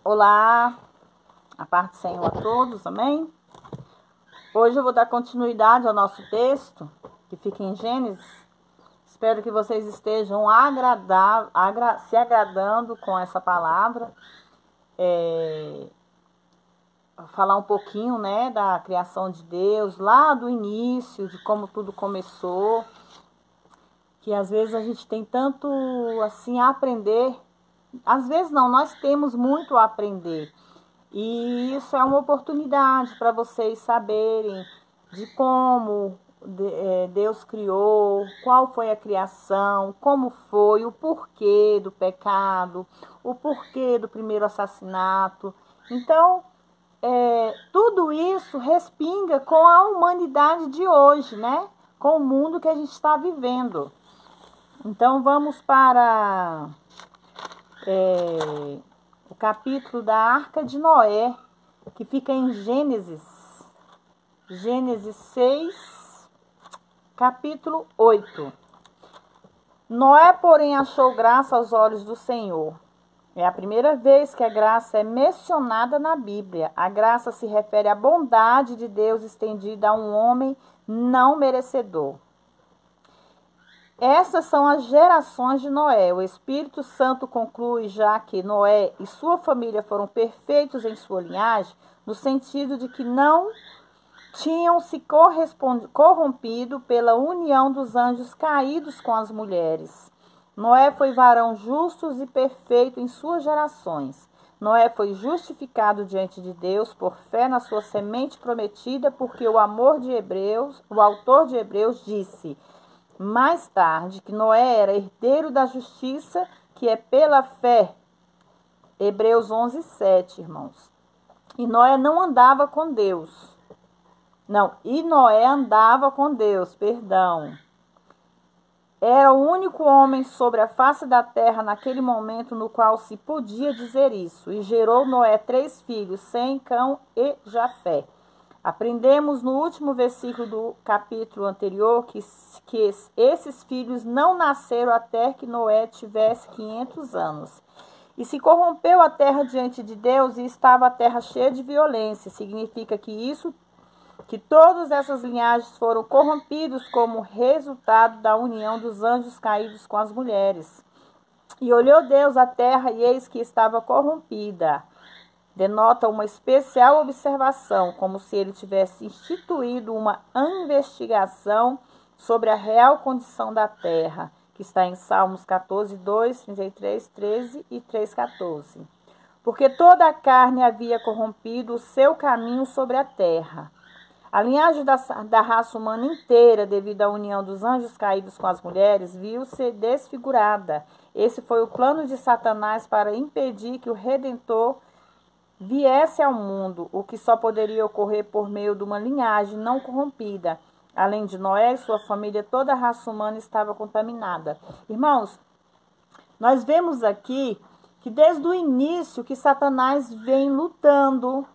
Olá, a paz do Senhor a todos, amém? Hoje eu vou dar continuidade ao nosso texto, que fica em Gênesis. Espero que vocês estejam se agradando com essa palavra. Falar um pouquinho, da criação de Deus, lá do início, de como tudo começou. Que às vezes a gente tem tanto assim a aprender. Às vezes não, nós temos muito a aprender. E isso é uma oportunidade para vocês saberem de como Deus criou, qual foi a criação, como foi, o porquê do pecado, o porquê do primeiro assassinato. Então, tudo isso respinga com a humanidade de hoje, com o mundo que a gente está vivendo. Então, vamos para o capítulo da Arca de Noé, que fica em Gênesis 6, capítulo 8. Noé, porém, achou graça aos olhos do Senhor. É a primeira vez que a graça é mencionada na Bíblia. A graça se refere à bondade de Deus estendida a um homem não merecedor. Essas são as gerações de Noé. O Espírito Santo conclui já que Noé e sua família foram perfeitos em sua linhagem, no sentido de que não tinham se corrompido pela união dos anjos caídos com as mulheres. Noé foi varão justo e perfeito em suas gerações. Noé foi justificado diante de Deus por fé na sua semente prometida, porque o autor de Hebreus disse mais tarde que Noé era herdeiro da justiça, que é pela fé. Hebreus 11:7, irmãos. E Noé andava com Deus. Era o único homem sobre a face da terra naquele momento no qual se podia dizer isso. E gerou Noé 3 filhos, Sem, Cão e Jafé. Aprendemos no último versículo do capítulo anterior que esses filhos não nasceram até que Noé tivesse 500 anos. E se corrompeu a terra diante de Deus e estava a terra cheia de violência. Significa que todas essas linhagens foram corrompidos como resultado da união dos anjos caídos com as mulheres. E olhou Deus a terra e eis que estava corrompida. Denota uma especial observação, como se ele tivesse instituído uma investigação sobre a real condição da terra, que está em Salmos 14, 2, 33, 13 e 3, 14. Porque toda a carne havia corrompido o seu caminho sobre a terra. A linhagem da raça humana inteira, devido à união dos anjos caídos com as mulheres, viu-se desfigurada. Esse foi o plano de Satanás para impedir que o Redentor viesse ao mundo, o que só poderia ocorrer por meio de uma linhagem não corrompida. Além de Noé e sua família, toda a raça humana estava contaminada. Irmãos, nós vemos aqui que desde o início que Satanás vem lutando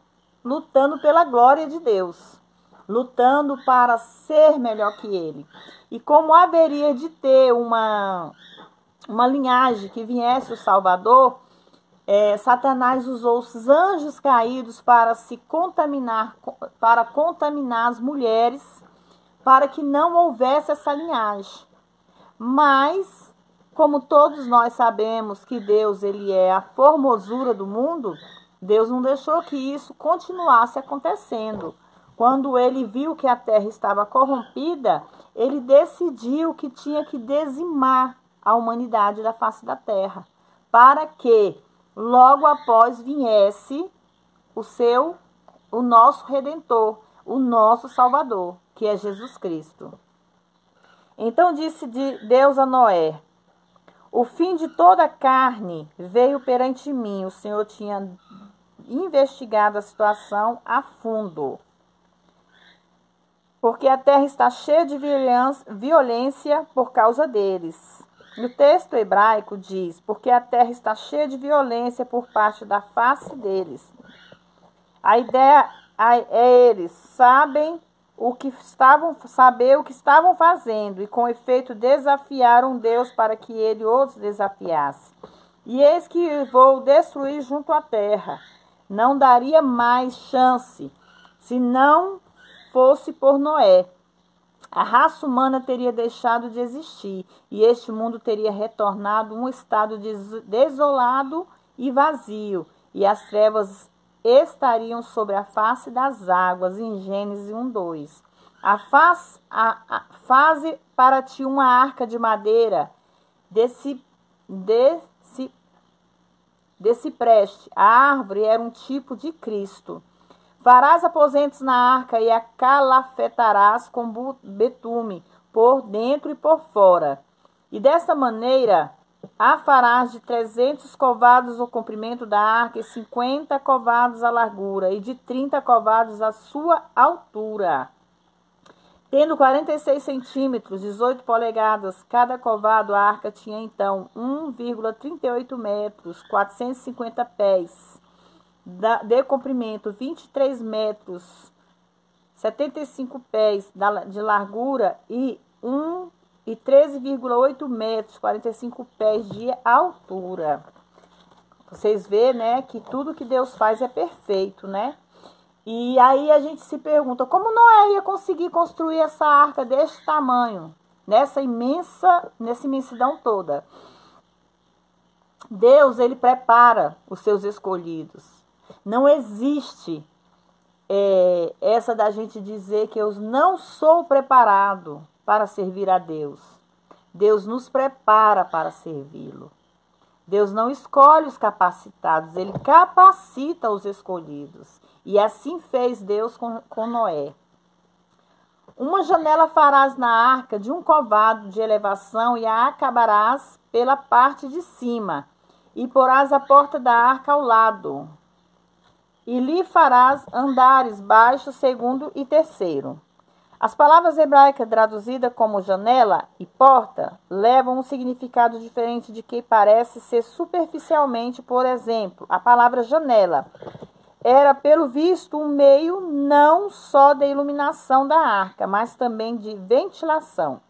pela glória de Deus, lutando para ser melhor que ele. E como haveria de ter uma linhagem que viesse o Salvador, Satanás usou os anjos caídos para contaminar as mulheres, para que não houvesse essa linhagem. Mas, como todos nós sabemos que Deus ele é a formosura do mundo, Deus não deixou que isso continuasse acontecendo. Quando ele viu que a terra estava corrompida, ele decidiu que tinha que dizimar a humanidade da face da terra, para que logo após viesse o nosso Redentor, o nosso Salvador, que é Jesus Cristo. Então disse Deus a Noé: o fim de toda a carne veio perante mim. O Senhor tinha investigado a situação a fundo, porque a terra está cheia de violência por causa deles. No texto hebraico diz, porque a terra está cheia de violência por parte da face deles. A ideia é eles sabem o que estavam fazendo e com efeito desafiaram Deus para que ele os desafiasse. E eis que vou destruir junto à terra. Não daria mais chance se não fosse por Noé. A raça humana teria deixado de existir e este mundo teria retornado a um estado desolado e vazio, e as trevas estariam sobre a face das águas, em Gênesis 1:2. Faze para ti uma arca de madeira desse preste. A árvore era um tipo de Cristo. Farás aposentos na arca e a calafetarás com betume, por dentro e por fora. E desta maneira a farás de 300 covados o comprimento da arca e 50 covados a largura e de 30 covados a sua altura. Tendo 46 centímetros, 18 polegadas, cada covado, a arca tinha então 1,38 metros, 450 pés de comprimento, 23 metros, 75 pés de largura e 13,8 metros, 45 pés de altura. Vocês veem, né, que tudo que Deus faz é perfeito, né? E aí a gente se pergunta, como Noé ia conseguir construir essa arca desse tamanho, nessa imensidão toda? Deus, ele prepara os seus escolhidos. Não existe essa da gente dizer que eu não sou preparado para servir a Deus. Deus nos prepara para servi-lo. Deus não escolhe os capacitados, ele capacita os escolhidos. E assim fez Deus com Noé. Uma janela farás na arca de um covado de elevação e a acabarás pela parte de cima. E porás a porta da arca ao lado. E lhe farás andares baixos, segundo e terceiro. As palavras hebraicas traduzidas como janela e porta levam um significado diferente de que parece ser superficialmente. Por exemplo, a palavra janela era, pelo visto, um meio não só de iluminação da arca, mas também de ventilação.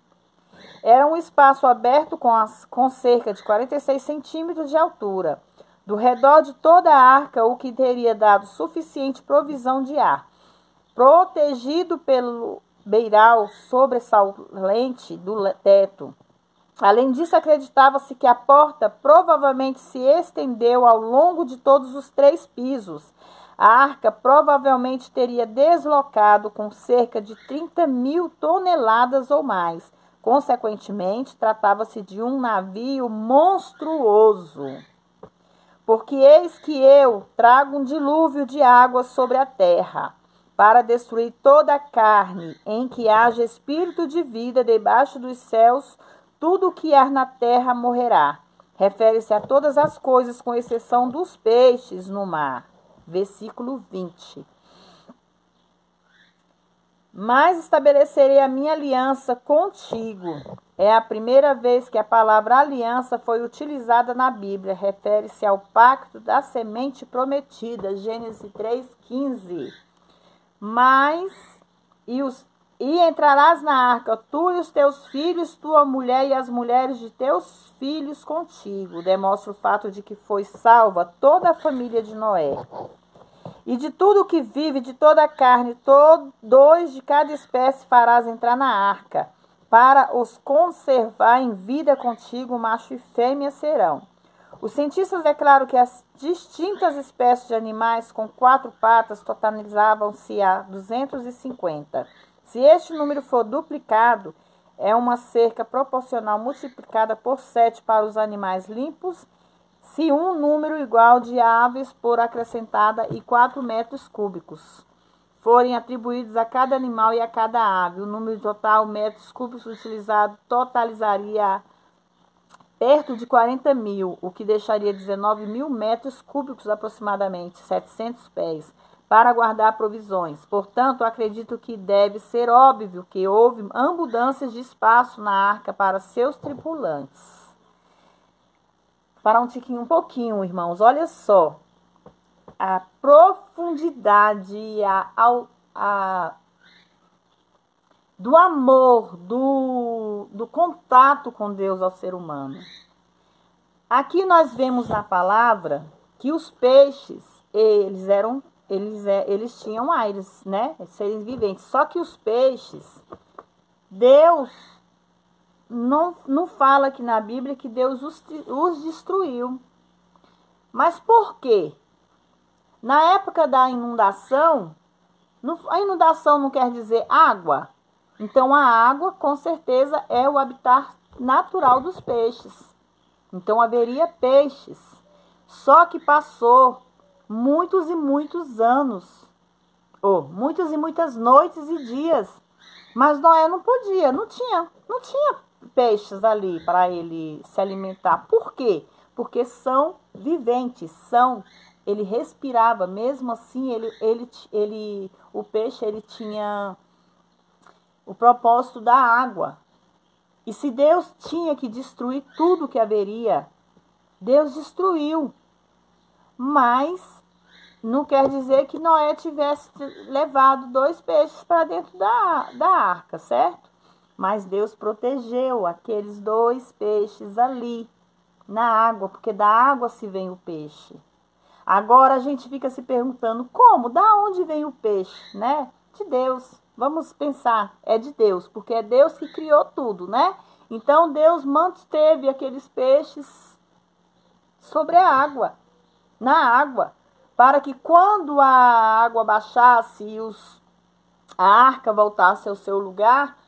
Era um espaço aberto com cerca de 46 centímetros de altura, do redor de toda a arca, o que teria dado suficiente provisão de ar, protegido pelo beiral sobressalente do teto. Além disso, acreditava-se que a porta provavelmente se estendeu ao longo de todos os 3 pisos. A arca provavelmente teria deslocado com cerca de 30.000 toneladas ou mais. Consequentemente, tratava-se de um navio monstruoso. Porque eis que eu trago um dilúvio de água sobre a terra, para destruir toda a carne, em que haja espírito de vida debaixo dos céus, tudo o que há na terra morrerá. Refere-se a todas as coisas, com exceção dos peixes no mar. Versículo 20. Mas estabelecerei a minha aliança contigo. É a primeira vez que a palavra aliança foi utilizada na Bíblia. Refere-se ao pacto da semente prometida. Gênesis 3:15. E entrarás na arca, tu e os teus filhos, tua mulher e as mulheres de teus filhos contigo. Demonstra o fato de que foi salva toda a família de Noé. E de tudo que vive, de toda a carne, 2 de cada espécie farás entrar na arca, para os conservar em vida contigo, macho e fêmea serão. Os cientistas declaram que as distintas espécies de animais com 4 patas totalizavam-se a 250. Se este número for duplicado, é uma cerca proporcional multiplicada por 7 para os animais limpos, se um número igual de aves por acrescentada e 4 metros cúbicos forem atribuídos a cada animal e a cada ave, o número total metros cúbicos utilizado totalizaria perto de 40.000, o que deixaria 19.000 metros cúbicos, aproximadamente 700 pés, para guardar provisões. Portanto, acredito que deve ser óbvio que houve abundância de espaço na arca para seus tripulantes. Parar um pouquinho, irmãos, olha só. A profundidade do amor, do contato com Deus ao ser humano. Aqui nós vemos na palavra que os peixes, eles tinham aires, né? Seres viventes. Só que os peixes, Deus não fala aqui na Bíblia que Deus os destruiu. Mas por quê? Na época da inundação, a inundação não quer dizer água. Então, a água, com certeza, é o habitat natural dos peixes. Então, haveria peixes. Só que passou muitos e muitos anos, ou muitas e muitas noites e dias. Mas Noé não podia, não tinha peixes ali para ele se alimentar. Por quê? Porque são viventes, ele respirava, mesmo assim o peixe ele tinha o propósito da água. E se Deus tinha que destruir tudo que haveria, Deus destruiu. Mas não quer dizer que Noé tivesse levado 2 peixes para dentro da arca, certo? Mas Deus protegeu aqueles 2 peixes ali na água, porque da água se vem o peixe. Agora a gente fica se perguntando como, da onde vem o peixe, né? De Deus. Vamos pensar, é de Deus, porque é Deus que criou tudo, né? Então Deus manteve aqueles peixes sobre a água, na água, para que quando a água baixasse e a arca voltasse ao seu lugar,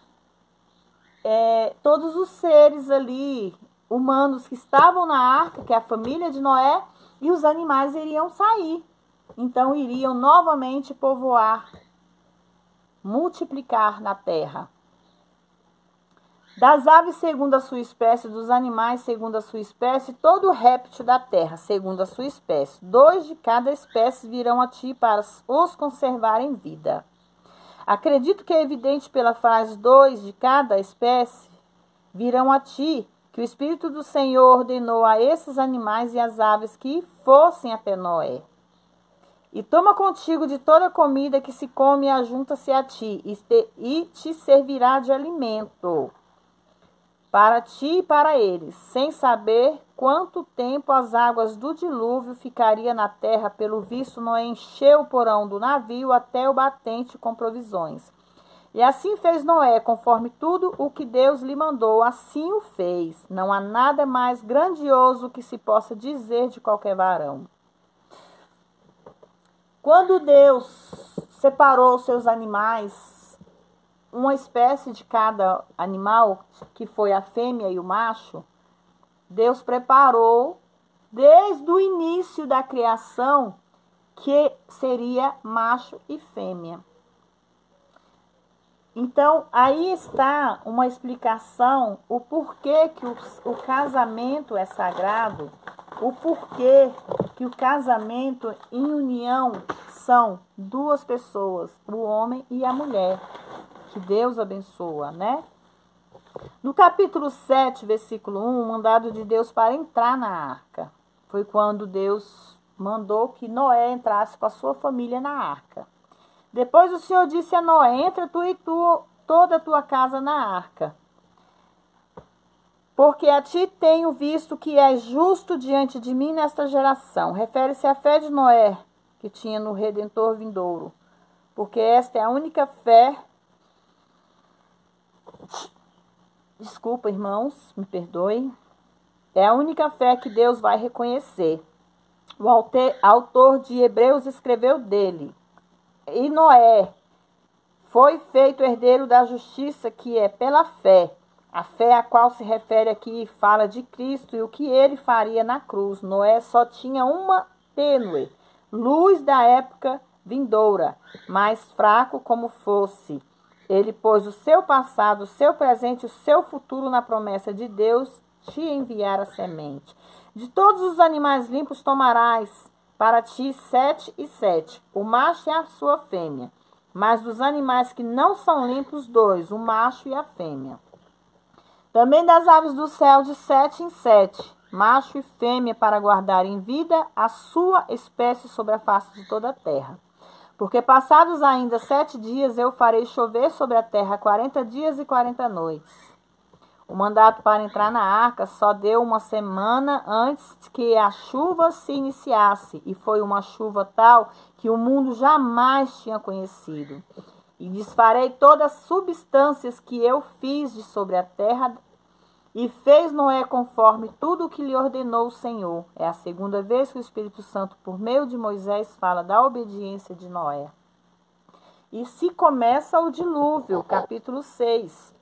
todos os seres ali, humanos que estavam na arca, que é a família de Noé, e os animais iriam sair. Então iriam novamente povoar, multiplicar na terra. Das aves segundo a sua espécie, dos animais segundo a sua espécie, todo réptil da terra segundo a sua espécie. 2 de cada espécie virão a ti para os conservar em vida. Acredito que é evidente pela frase 2 de cada espécie virão a ti, que o Espírito do Senhor ordenou a esses animais e as aves que fossem até Noé. E toma contigo de toda a comida que se come e ajunta-se a ti, e te servirá de alimento para ti e para eles, sem saber quanto tempo as águas do dilúvio ficaria na terra. Pelo visto, Noé encheu o porão do navio até o batente com provisões. E assim fez Noé, conforme tudo o que Deus lhe mandou, assim o fez. Não há nada mais grandioso que se possa dizer de qualquer varão. Quando Deus separou os seus animais, uma espécie de cada animal, que foi a fêmea e o macho, Deus preparou desde o início da criação, que seria macho e fêmea. Então, aí está uma explicação, o porquê que o casamento é sagrado, o porquê que o casamento em união são 2 pessoas, o homem e a mulher. Que Deus abençoa, né? No capítulo 7, versículo 1, mandado de Deus para entrar na arca. Foi quando Deus mandou que Noé entrasse com a sua família na arca. Depois o Senhor disse a Noé: entra tu e toda a tua casa na arca. Porque a ti tenho visto que és justo diante de mim nesta geração. Refere-se à fé de Noé, que tinha no Redentor vindouro. Porque esta é a única fé. Desculpa, irmãos, me perdoem. É a única fé que Deus vai reconhecer. O autor de Hebreus escreveu dele. E Noé foi feito herdeiro da justiça, que é pela fé. A fé a qual se refere aqui fala de Cristo e o que ele faria na cruz. Noé só tinha uma tênue luz da época vindoura, mais fraco como fosse. Ele pôs o seu passado, o seu presente, o seu futuro na promessa de Deus te enviar a semente. De todos os animais limpos tomarás para ti 7 e 7, o macho e a sua fêmea. Mas dos animais que não são limpos, 2, o macho e a fêmea. Também das aves do céu, de 7 em 7, macho e fêmea, para guardar em vida a sua espécie sobre a face de toda a terra. Porque passados ainda 7 dias, eu farei chover sobre a terra 40 dias e 40 noites. O mandato para entrar na arca só deu uma semana antes que a chuva se iniciasse, e foi uma chuva tal que o mundo jamais tinha conhecido. E desfarei todas as substâncias que eu fiz de sobre a terra, e fez Noé conforme tudo o que lhe ordenou o Senhor. É a segunda vez que o Espírito Santo, por meio de Moisés, fala da obediência de Noé. E se começa o dilúvio, capítulo 6,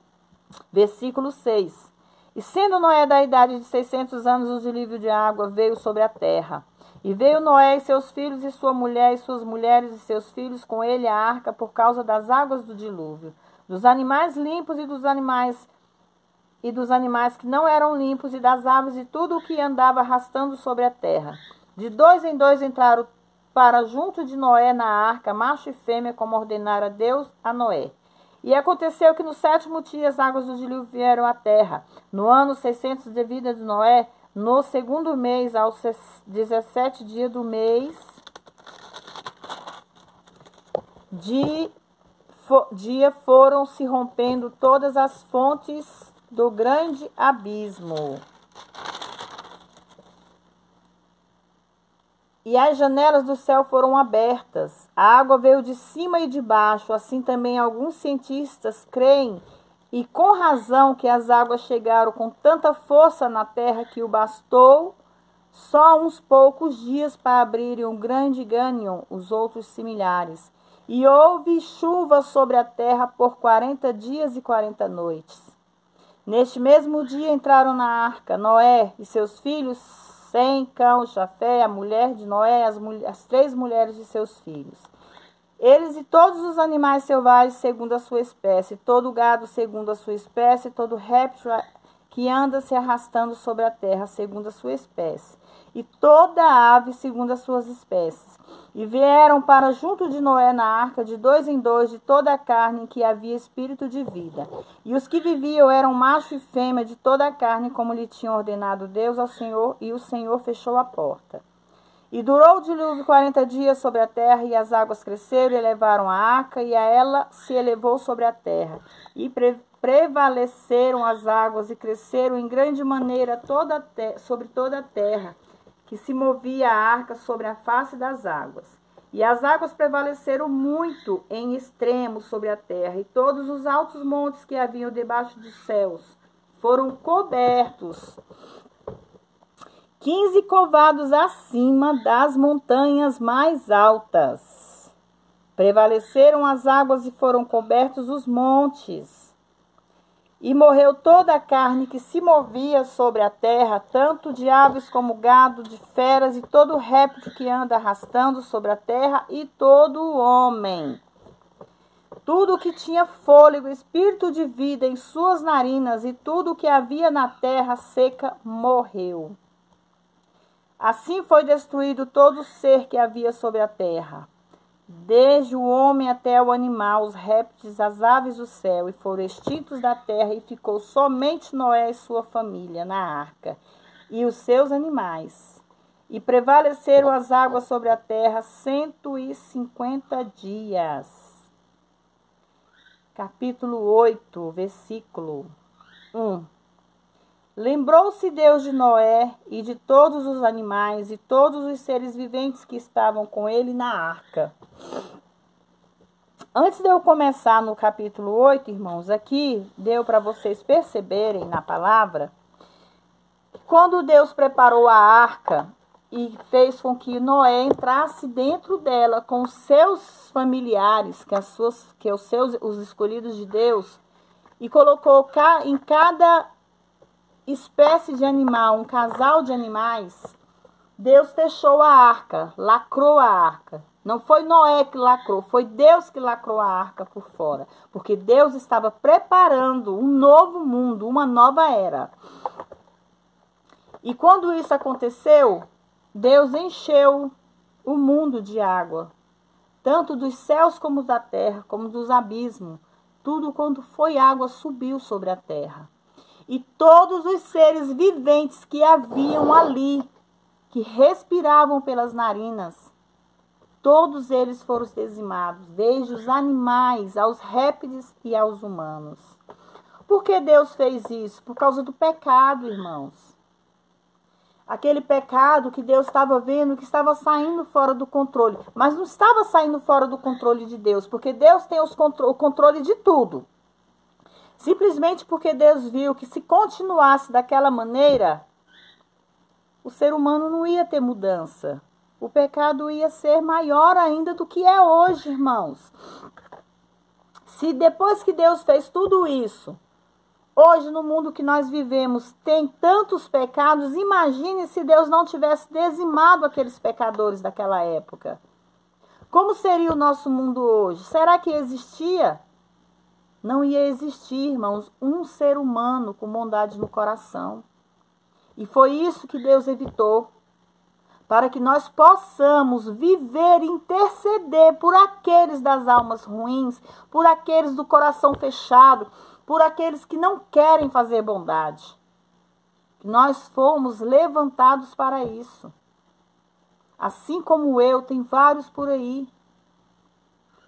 versículo 6. E sendo Noé da idade de 600 anos, o dilúvio de água veio sobre a terra. E veio Noé e seus filhos, e sua mulher, e suas mulheres, e seus filhos com ele à arca, por causa das águas do dilúvio, dos animais limpos e dos animais que não eram limpos, e das aves e tudo o que andava arrastando sobre a terra. De dois em dois entraram para junto de Noé na arca, macho e fêmea, como ordenara Deus a Noé. E aconteceu que no 7º dia as águas do dilúvio vieram à terra. No ano 600 de vida de Noé, no 2º mês, aos 17 dias do mês, dia foram se rompendo todas as fontes do grande abismo. E as janelas do céu foram abertas. A água veio de cima e de baixo. Assim também alguns cientistas creem, e com razão, que as águas chegaram com tanta força na terra que o bastou só uns poucos dias para abrirem um grande cânion, os outros similares. E houve chuva sobre a terra por 40 dias e 40 noites. Neste mesmo dia entraram na arca Noé e seus filhos, Sem, Cão, Jafé, a mulher de Noé, as 3 mulheres de seus filhos. Eles e todos os animais selvagens segundo a sua espécie, todo gado segundo a sua espécie, todo réptil que anda se arrastando sobre a terra segundo a sua espécie, e toda ave segundo as suas espécies. E vieram para junto de Noé na arca de 2 em 2 de toda a carne em que havia espírito de vida. E os que viviam eram macho e fêmea de toda a carne, como lhe tinha ordenado Deus ao Senhor, e o Senhor fechou a porta. E durou o dilúvio 40 dias sobre a terra, e as águas cresceram e levaram a arca, e a ela se elevou sobre a terra. E prevaleceram as águas, e cresceram em grande maneira sobre toda a terra, que se movia a arca sobre a face das águas. E as águas prevaleceram muito em extremo sobre a terra, e todos os altos montes que haviam debaixo dos céus foram cobertos 15 covados acima das montanhas mais altas. Prevaleceram as águas e foram cobertos os montes. E morreu toda a carne que se movia sobre a terra, tanto de aves como gado, de feras, e todo réptil que anda arrastando sobre a terra, e todo o homem. Tudo o que tinha fôlego, espírito de vida em suas narinas, e tudo o que havia na terra seca morreu. Assim foi destruído todo ser que havia sobre a terra, desde o homem até o animal, os répteis, as aves do céu, e foram extintos da terra, e ficou somente Noé e sua família na arca, e os seus animais. E prevaleceram as águas sobre a terra 150 dias. Capítulo 8, versículo 1. Lembrou-se Deus de Noé e de todos os animais e todos os seres viventes que estavam com ele na arca. Antes de eu começar no capítulo 8, irmãos, aqui deu para vocês perceberem na palavra, quando Deus preparou a arca e fez com que Noé entrasse dentro dela com os seus familiares, os escolhidos de Deus, e colocou em cada espécie de animal, um casal de animais, Deus fechou a arca, lacrou a arca. Não foi Noé que lacrou, foi Deus que lacrou a arca por fora, porque Deus estava preparando um novo mundo, uma nova era. E quando isso aconteceu, Deus encheu o mundo de água, tanto dos céus como da terra, como dos abismos. Tudo quanto foi água subiu sobre a terra. E todos os seres viventes que haviam ali, que respiravam pelas narinas, todos eles foram dizimados, desde os animais, aos répteis e aos humanos. por que Deus fez isso? Por causa do pecado, irmãos. Aquele pecado que Deus estava vendo, que estava saindo fora do controle. Mas não estava saindo fora do controle de Deus, porque Deus tem o controle de tudo. Simplesmente porque Deus viu que se continuasse daquela maneira, o ser humano não ia ter mudança. O pecado ia ser maior ainda do que é hoje, irmãos. Se depois que Deus fez tudo isso, hoje, no mundo que nós vivemos, tem tantos pecados, imagine se Deus não tivesse dizimado aqueles pecadores daquela época. Como seria o nosso mundo hoje? Será que existia? Não ia existir, irmãos, um ser humano com bondade no coração. E foi isso que Deus evitou, para que nós possamos viver e interceder por aqueles das almas ruins, por aqueles do coração fechado, por aqueles que não querem fazer bondade. Nós fomos levantados para isso. Assim como eu, tem vários por aí.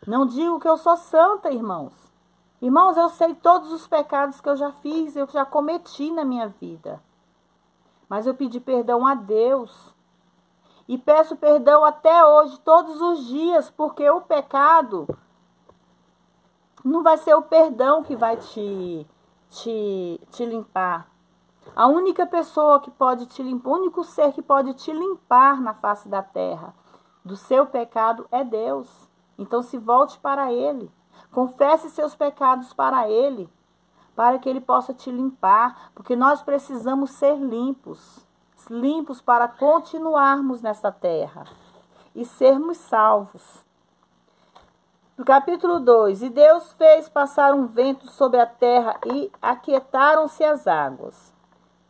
Não digo que eu sou santa, irmãos. Irmãos, eu sei todos os pecados que eu já fiz, eu já cometi na minha vida. Mas eu pedi perdão a Deus. E peço perdão até hoje, todos os dias, porque o pecado não vai ser o perdão que vai te limpar. A única pessoa que pode te limpar, o único ser que pode te limpar na face da terra do seu pecado é Deus. Então se volte para Ele. Confesse seus pecados para Ele, para que Ele possa te limpar, porque nós precisamos ser limpos para continuarmos nessa terra e sermos salvos. No capítulo 2, e Deus fez passar um vento sobre a terra e aquietaram-se as águas.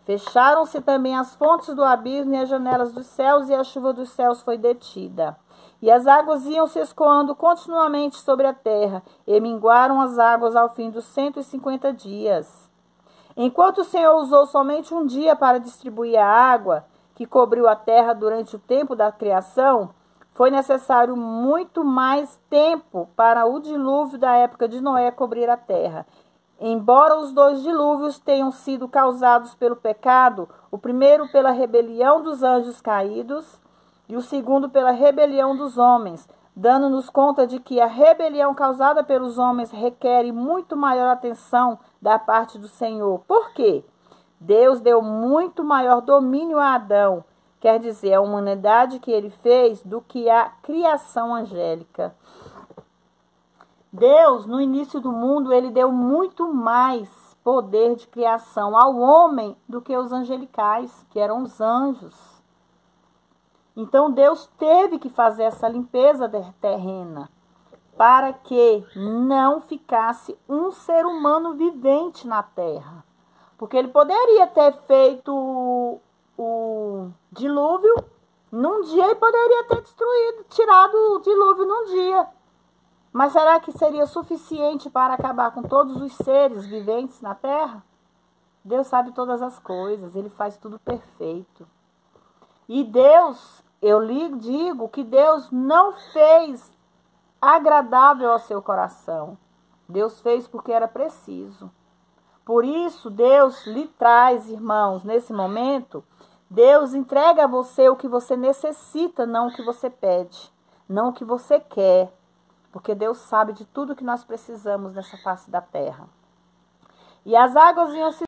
Fecharam-se também as fontes do abismo e as janelas dos céus, e a chuva dos céus foi detida. E as águas iam se escoando continuamente sobre a terra, e minguaram as águas ao fim dos 150 dias. Enquanto o Senhor usou somente um dia para distribuir a água que cobriu a terra durante o tempo da criação, foi necessário muito mais tempo para o dilúvio da época de Noé cobrir a terra. Embora os dois dilúvios tenham sido causados pelo pecado, o primeiro pela rebelião dos anjos caídos e o segundo pela rebelião dos homens, dando-nos conta de que a rebelião causada pelos homens requer muito maior atenção da parte do Senhor. Por quê? Deus deu muito maior domínio a Adão, quer dizer, a humanidade que ele fez, do que a criação angélica. Deus, no início do mundo, ele deu muito mais poder de criação ao homem do que os angelicais, que eram os anjos. Então, Deus teve que fazer essa limpeza terrena para que não ficasse um ser humano vivente na terra. Porque ele poderia ter feito o dilúvio num dia e poderia ter tirado o dilúvio num dia. Mas será que seria suficiente para acabar com todos os seres viventes na terra? Deus sabe todas as coisas, ele faz tudo perfeito. E Deus, eu lhe digo que Deus não fez agradável ao seu coração. Deus fez porque era preciso. Por isso, Deus lhe traz, irmãos, nesse momento, Deus entrega a você o que você necessita, não o que você pede, não o que você quer. Porque Deus sabe de tudo que nós precisamos nessa face da terra. E as águas iam se